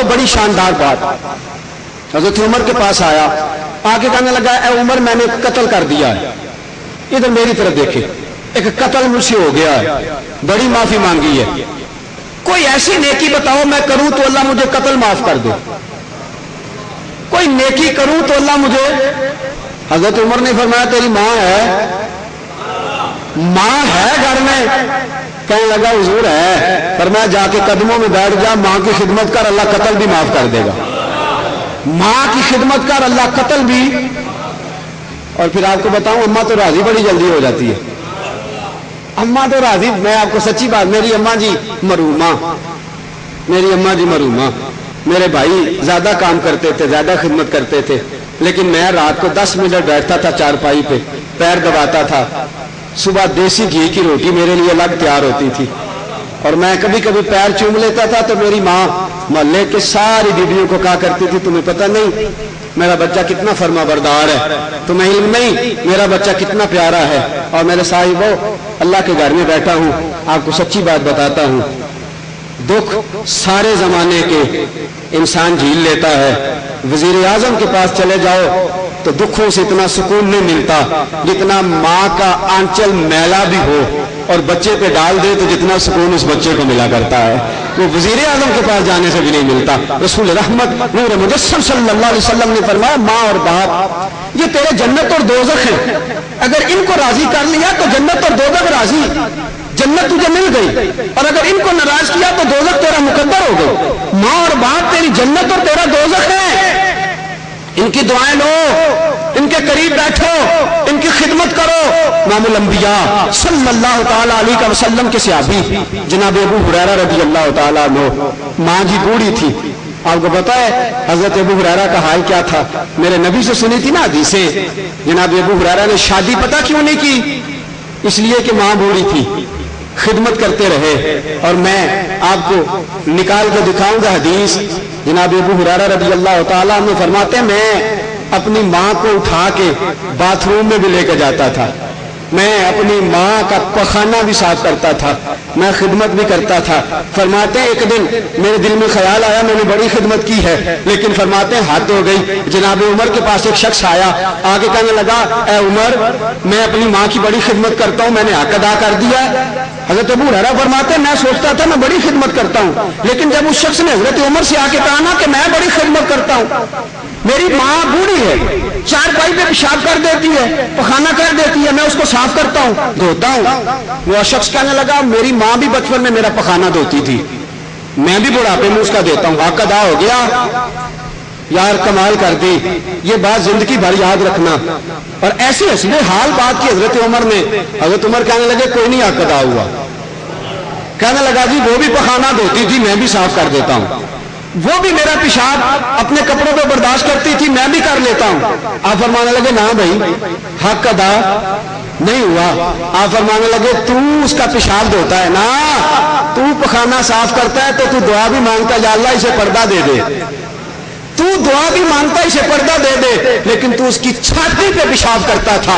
बड़ी शानदार बात। हजरत उमर के पास आया, आके कहने लगा ए उमर मैंने कत्ल कर दिया है, इधर मेरी तरफ देखे, एक कत्ल मुझसे हो गया है, बड़ी माफी मांगी है, कोई ऐसी नेकी बताओ मैं करूं तो अल्लाह मुझे कत्ल माफ कर दे, कोई नेकी करूं तो अल्लाह मुझे। हजरत उमर ने फरमाया तेरी माँ है घर में? कहने लगा हुजूर है। फरमाया जाके कदमों में बैठ जा, माँ की खिदमत कर, अल्लाह कत्ल भी माफ कर देगा। माँ की खिदमत कर, अल्लाह कत्ल भी। और फिर आपको बताऊं, अम्मा तो राजी बड़ी जल्दी हो जाती है। अम्मा तो राजी, मैं आपको सच्ची बात, मेरी अम्मा जी मरूमा, मेरी अम्मा जी मरूमा, मेरे भाई ज्यादा काम करते थे, ज्यादा खिदमत करते थे, लेकिन मैं रात को 10 मिनट बैठता था चारपाई पे, पैर दबाता था, सुबह देसी घी की रोटी मेरे लिए अलग तैयार होती थी, और मैं कभी कभी पैर चूम लेता था तो मेरी माँ मोहल्ले के सारी बीवियों को कहा करती थी तुम्हें पता नहीं मेरा बच्चा कितना फर्मा बरदार है, तुम्हें इल्म नहीं मेरा बच्चा कितना प्यारा है। और मेरे साहिबो, अल्लाह के घर में बैठा हूँ, आपको सच्ची बात बताता हूँ, दुख सारे जमाने के इंसान झील लेता है। वजीर आजम के पास चले जाओ तो दुखों से इतना सुकून नहीं मिलता जितना माँ का आंचल मैला भी हो और बच्चे पे डाल दे तो जितना सुकून उस बच्चे को मिला करता है, वो वजीर आजम के पास जाने से भी नहीं मिलता। रसूल रहमत नूर मुजस्सम सल्लल्लाहु अलैहि वसल्लम ने फरमाया माँ और बाप ये तेरे जन्नत और दोज़ख है, अगर इनको राजी कर लिया तो जन्नत और दोज़ख राजी, जन्नत तुझे मिल गई, और अगर इनको नाराज किया तो दोज़ख तेरा मुकद्दर हो गई। माँ और बाप तेरी जन्नत और तेरा दोज़ख है, इनकी दुआएं लो, इनके करीब बैठो, इनकी खिदमत करो। इमामुल अंबिया सल्लल्लाहु ताला अलैहि वसल्लम के सहाबी जनाब अबू हुरैरा रज़ी अल्लाह ताला अन्हु, माँ जी बूढ़ी थी, आपको पता है हजरत अबू हुरैरा का हाल क्या था, मेरे नबी से सुनी थी ना हदीसें। जनाब अबू हुरैरा ने शादी पता क्यों नहीं की? इसलिए कि माँ बूढ़ी थी, खिदमत करते रहे। और मैं आपको निकाल के दिखाऊंगा हदीस। जनाब अबू हुरैरा रज़ी अल्लाह ताला अन्हु फरमाते मैं अपनी माँ को उठा के बाथरूम में भी लेकर जाता था, मैं अपनी माँ का पखाना भी साफ करता था, मैं खिदमत भी करता था। फरमाते एक दिन मेरे दिल में ख्याल आया मैंने बड़ी खिदमत की है, लेकिन फरमाते हद हो गई। जनाब उमर के पास एक शख्स आया, आगे कहने लगा ए उमर मैं अपनी माँ की बड़ी खिदमत करता हूँ, मैंने हक अदा कर दिया। हजरत अबू हुरैरा फरमाते मैं सोचता था मैं बड़ी खिदमत करता हूँ, लेकिन जब उस शख्स ने हजरत उमर से आके कहा ना कि मैं बड़ी खिदमत करता हूँ, मेरी माँ बूढ़ी है, चारपाई पे पेशाब कर देती है, पखाना कर देती है, मैं उसको साफ करता हूँ, धोता हूँ। वो शख्स कहने लगा मेरी माँ भी बचपन में मेरा पखाना धोती थी, मैं भी बुढ़ापे में उसका देता हूँ, हक अदा हो गया। यार कमाल कर दी, ये बात जिंदगी भर याद रखना। और ऐसी हसीने हाल बात की हजरत उमर ने, हजरत उमर कहने लगे कोई नहीं हक अदा हुआ। कहने लगा जी वो भी पखाना धोती थी, मैं भी साफ कर देता हूँ, वो भी मेरा पेशाब अपने कपड़ों पे बर्दाश्त करती थी, मैं भी कर लेता हूं। आप फरमाने लगे ना भाई हक अदा नहीं हुआ। आप फरमाने लगे तू उसका पेशाब धोता है ना, तू पखाना साफ करता है तो तू दुआ भी मांगता या अल्लाह इसे पर्दा दे दे, तू दुआ भी मांगता इसे पर्दा दे दे, लेकिन तू उसकी छाती पे पेशाब करता था,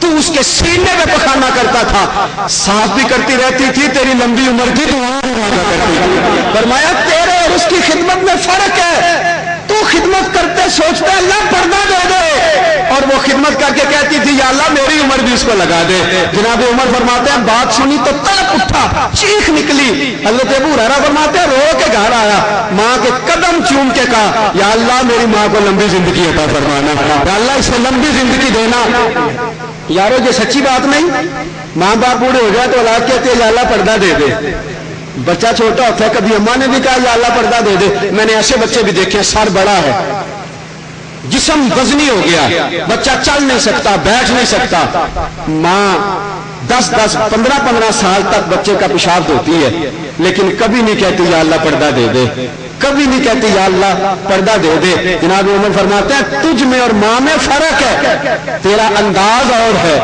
तू उसके सीने पे पखाना करता था, साफ भी करती रहती थी, तेरी लंबी उम्र की दुआ भी मांगा करती थी। फरमाया तेरे और उसकी खिदमत में फर्क है, तू खिदमत करते सोचता है अल्लाह पर्दा दे दे, और वो खिदमत करके कहती थी या अल्लाह मेरी उम्र भी उसको लगा दे। जनाब उमर फरमाते हैं बात सुनी तो तड़प उठा, चीख निकली। हजरत अबू हुरैरा फरमाते हैं रो के घर आया, माँ के कदम चूम के कहा या अल्लाह मेरी माँ को लंबी जिंदगी अता फरमाना, या अल्लाह इसे लंबी जिंदगी देना। यारो ये सच्ची बात नहीं? माँ बाप बूढ़े हो जाए तो औलाद कहते हैं या अल्लाह पर्दा दे दे। बच्चा छोटा होता है, कभी अम्मा ने भी कहा या अल्लाह पर्दा दे दे। मैंने ऐसे बच्चे भी देखे, सर बड़ा है, जिस्म वजनी हो गया, बच्चा चल नहीं सकता, बैठ नहीं सकता, माँ 10-10, 15-15 साल तक बच्चे का पेशाब धोती है, लेकिन कभी नहीं कहती या अल्लाह पर्दा दे दे, कभी नहीं कहती या अल्लाह पर्दा दे दे। जनाब उमर फरमाते हैं तुझ में और माँ में फर्क है, तेरा अंदाज और है,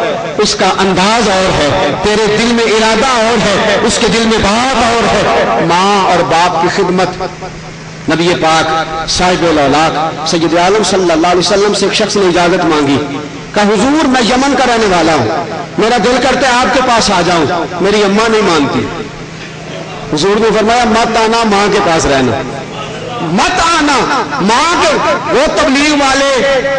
उसका अंदाज और है, तेरे दिल में इरादा और है, उसके दिल में बात और है। माँ और बाप की खिदमत। नबी पाक साहिबुल औलाद सैयद आलम सल्लल्लाहु अलैहि वसल्लम से एक शख्स ने इजाजत मांगी, कहा हुजूर मैं यमन का रहने वाला हूँ, मेरा दिल करता है आपके पास आ जाऊं, मेरी अम्मा नहीं मानती। हुजूर ने फरमाया मत आना, माँ के पास रहना, मत भागना, माँ के वो तबलीग वाले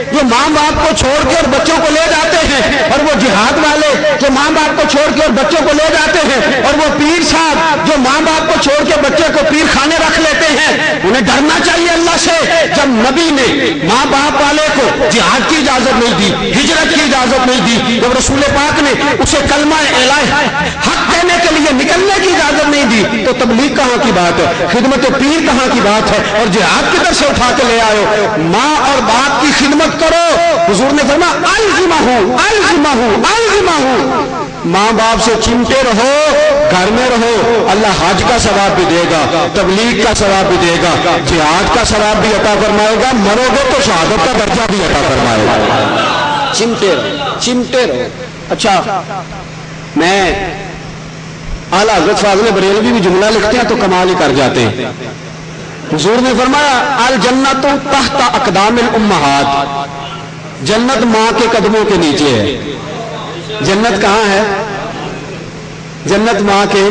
जो माँ बाप को छोड़ के और बच्चों को ले जाते हैं, और वो जिहाद वाले जो माँ बाप को छोड़ के और बच्चों को ले जाते हैं, और वो पीर साहब जो माँ बाप को छोड़ के बच्चे को पीर खाने रख लेते हैं, उन्हें डरना चाहिए अल्लाह से। जब नबी ने माँ बाप वाले को जिहाद की इजाजत नहीं दी, हिजरत की इजाजत नहीं दी, जब रसूल पाक ने उसे कलमा एलान हक देने के लिए निकलने की इजाजत नहीं दी, तो तबलीग कहाँ की बात है, खिदमत पीर कहाँ की बात है, और जिहाद किधर से उठा के ले आयो। माँ और बाप की खिदमत करो। हुजूर ने फरमाया अलजिमाहू अलजिमाहू अलजिमाहू, माँ बाप से चिमटे रहो, घर में रहो, अल्लाह हज का सवाब भी देगा, तबलीग का सवाब भी देगा, जिहाद का सवाब भी अता फरमाएगा, मरोगे तो शहादत का दर्जा भी अता फरमाएगा। चिमटे रहो, चिमटे रहो। अच्छा, मैं आला हज़रत फाज़िल बरेलवी भी जुमला लिखते हैं तो कमाल ही कर जाते हैं। हुजूर ने फरमाया अल जन्नतु तहता अक़दामिल उम्महात, जन्नत माँ के कदमों के नीचे है। जन्नत कहाँ है? जन्नत माँ के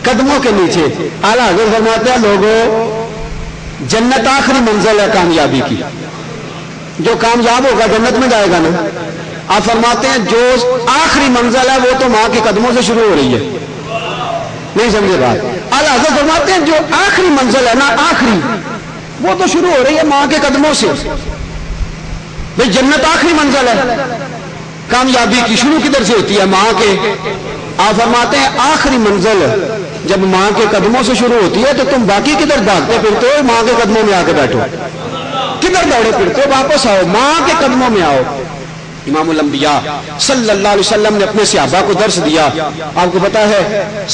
कदमों के नीचे। आला हज़रत फरमाते हैं लोगों, जन्नत आखिरी मंजिल है कामयाबी की। जो कामयाब होगा जन्नत में जाएगा ना। आप फरमाते हैं जो आखिरी मंजिल है वो तो माँ के कदमों से शुरू हो रही है। नहीं समझे बात? आला हज़रत फरमाते हैं जो आखिरी मंजिल है ना, आखिरी, वो तो शुरू हो रही है माँ के कदमों से। भाई जन्नत आखिरी मंजिल है, कामयाबी की शुरू किधर से होती है? माँ के। आप फरमाते हैं आखिरी मंजिल जब माँ के कदमों से शुरू होती है तो तुम बाकी किधर भागते फिरते हो? माँ के कदमों में आके बैठो। किधर दौड़े फिरते हो? वापस आओ, माँ के कदमों में आओ। इमामुल अंबिया सल्लल्लाहु अलैहि वसल्लम ने अपने सहाबा को दर्स दिया। आपको पता है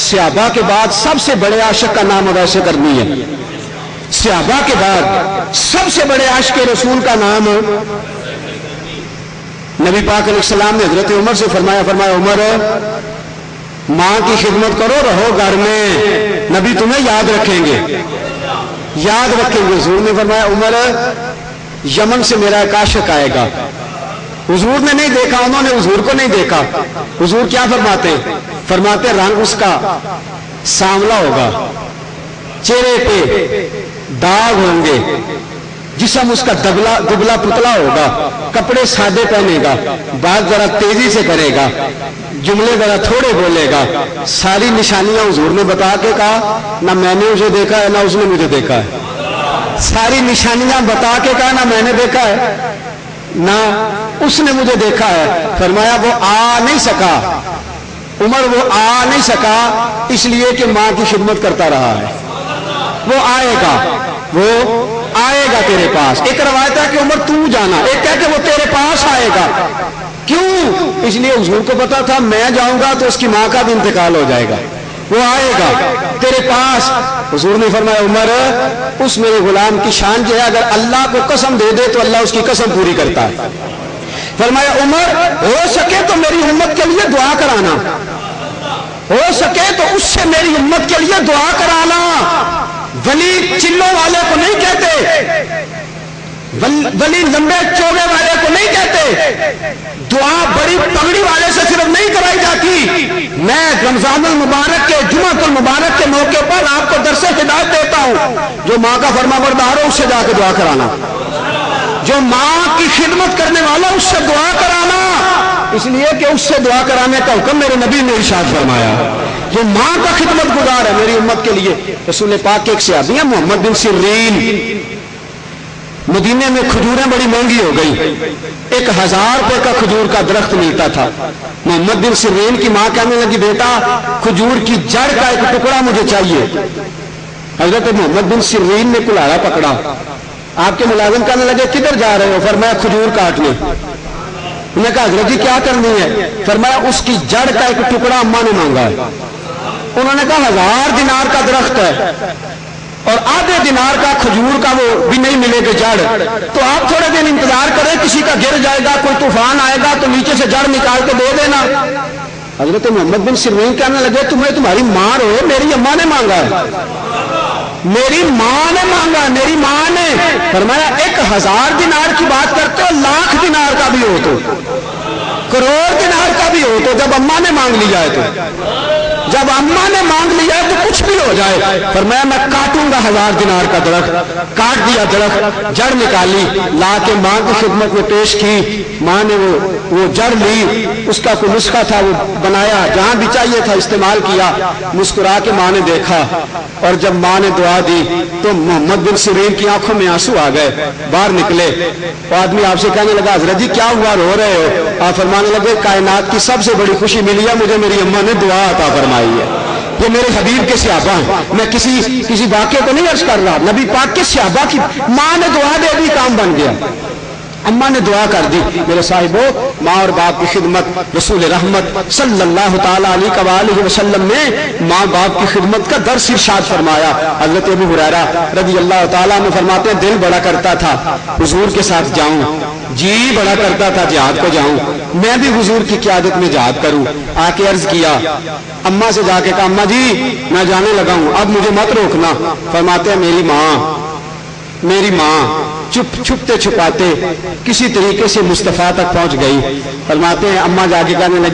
सहाबा के बाद सबसे बड़े आशिक का नाम अवैसे करनी है। सहाबा के बाद सबसे बड़े आशिक रसूल का नाम नबी पाक अलैहिस्सलाम ने हजरत उमर से फरमाया उमर माँ की खिदमत करो, रहो घर में, नबी तुम्हें याद रखेंगे, याद रखेंगे। हुजूर ने फरमाया उमर यमन से मेरा एक आशिक आएगा। हुजूर ने नहीं देखा, उन्होंने हुजूर को नहीं देखा। हुजूर क्या फरमाते रंग उसका सांवला होगा, चेहरे पे दाग होंगे, जिस्म उसका दुबला पुतला होगा, कपड़े सादे पहनेगा, बात जरा तेजी से करेगा, जुमले जरा थोड़े बोलेगा। सारी निशानियां हुजूर ने बता के कहा, ना मैंने उसे देखा है ना उसने मुझे देखा है। सारी निशानियां बता के कहा, ना मैंने देखा है ना उसने मुझे देखा है। फरमाया वो आ नहीं सका, उमर वो आ नहीं सका इसलिए कि मां की खिदमत करता रहा है। वो आएगा, वो आएगा तेरे पास। एक रवायत है कि उमर तू जाना, एक कह के वो तेरे पास आएगा। क्यों? इसलिए हुजूर को पता था मैं जाऊंगा तो उसकी मां का भी इंतकाल हो जाएगा। वो आएगा तेरे पास। हुजूर ने फरमाया उमर उस मेरे गुलाम की शान जो है, अगर अल्लाह को कसम दे दे तो अल्लाह उसकी कसम पूरी करता है। फरमाया उमर हो सके तो मेरी उम्मत के लिए दुआ कराना, हो सके तो उससे मेरी उम्मत के लिए दुआ कराना। वली चिल्लों वाले को नहीं कहते, वली लंबे चौड़े वाले को नहीं कहते, दुआ बड़ी पगड़ी वाले से सिर्फ नहीं कराई जाती। मैं रमजानुल मुबारक के जुमातुल मुबारक के मौके पर आपको दरसे हिदायत देता हूं, जो माँ का फरमाबरदार हो उससे जाकर दुआ कराना, जो माँ की खिदमत करने वाला उससे दुआ कराना। इसलिए कि उससे दुआ कराने का हुक्म मेरे नबी ने इरशाद फरमाया। जो माँ का खिदमत गुजार है मेरी उम्मत के लिए। रसूल पाक के एक सहाबी हैं मोहम्मद बिन सिरीन, मदीने में खजूरें बड़ी महंगी हो गई, 1000 रुपए का खजूर का दरख्त मिलता था। मोहम्मद बिन सिरीन की माँ कहने लगी बेटा खजूर की जड़ का एक टुकड़ा मुझे चाहिए। हजरत मोहम्मद बिन सिरीन ने कुल्हाड़ा पकड़ा, आपके मुलाजिम कहने लगे किधर जा रहे हो? फरमाया खजूर काटने। उन्होंने कहा हजरत जी क्या करनी है? फरमाया उसकी जड़ का एक टुकड़ा अम्मा ने मांगा है। उन्होंने कहा 1000 दिनार का दरख्त है और आधे दिनार का खजूर का वो भी नहीं मिलेगी जड़, तो आप थोड़े दिन इंतजार करें, किसी का गिर जाएगा, कोई तूफान आएगा तो नीचे से जड़ निकाल के दे देना। हजरत मोहम्मद बिन सिरीन कहने लगे तुम्हें तुम्हारी मां रो, मेरी अम्मा ने मांगा है, मेरी मां ने मांगा, मेरी मां ने। फरमाया 1000 दिनार की बात करते हो, लाख दिनार का भी हो तो, करोड़ दिनार का भी हो तो, जब अम्मा ने मांग ली जाए तो, जब अम्मा ने मांग लिया तो कुछ भी हो जाए। फरमाया मैं काटूंगा 1000 दिनार का दरख्त। काट दिया दरख्त, जड़ निकाली, ला के माँ की खिदमत में पेश की। माँ ने वो जड़ ली, उसका कोई नुस्खा था वो बनाया, जहां भी चाहिए था इस्तेमाल किया। मुस्कुरा के माँ ने देखा, और जब माँ ने दुआ दी तो मोहम्मद बिन सिरीन की आंखों में आंसू आ गए, बाहर निकले। वो आदमी आपसे कहने लगा हजरत जी क्या हुआ, रो रहे हो? आप फरमाने लगे कायनात की सबसे बड़ी खुशी मिली है मुझे, मेरी अम्मा ने दुआ अता फरमाई है। ये मेरे हबीब के सहाबा हैं, मैं किसी वाक्य को नहीं अर्ज कर रहा, नबी पाक के सहाबा की माँ ने दुआ दे दी, काम बन गया। अम्मा ने दुआ कर दी। मेरे साहिबो, माँ और बाप की खिदमत, रसूल रहमत सल्लल्लाहु ताला अलैहि वसल्लम ने माँ बाप की खिदमत का दर्स इरशाद फरमाया। हजरत अबू हुरैरा रज़ी अल्लाह ताला अन्हु फरमाते हैं दिल बड़ा करता था हुजूर के साथ जाऊं, जी बड़ा करता था जिहाद को जाऊं, मैं भी हुजूर की क़यादत में जिहाद करूं। आके अर्ज किया, अम्मा से जाके कहा अम्मा जी मैं जाने लगा हूं, अब मुझे मत रोकना। फरमाते हैं मेरी माँ छुपते छुपाते किसी तरीके से मुस्तफा तक पहुंच गई। फरमाते हैं अम्मा जाके कहने लगी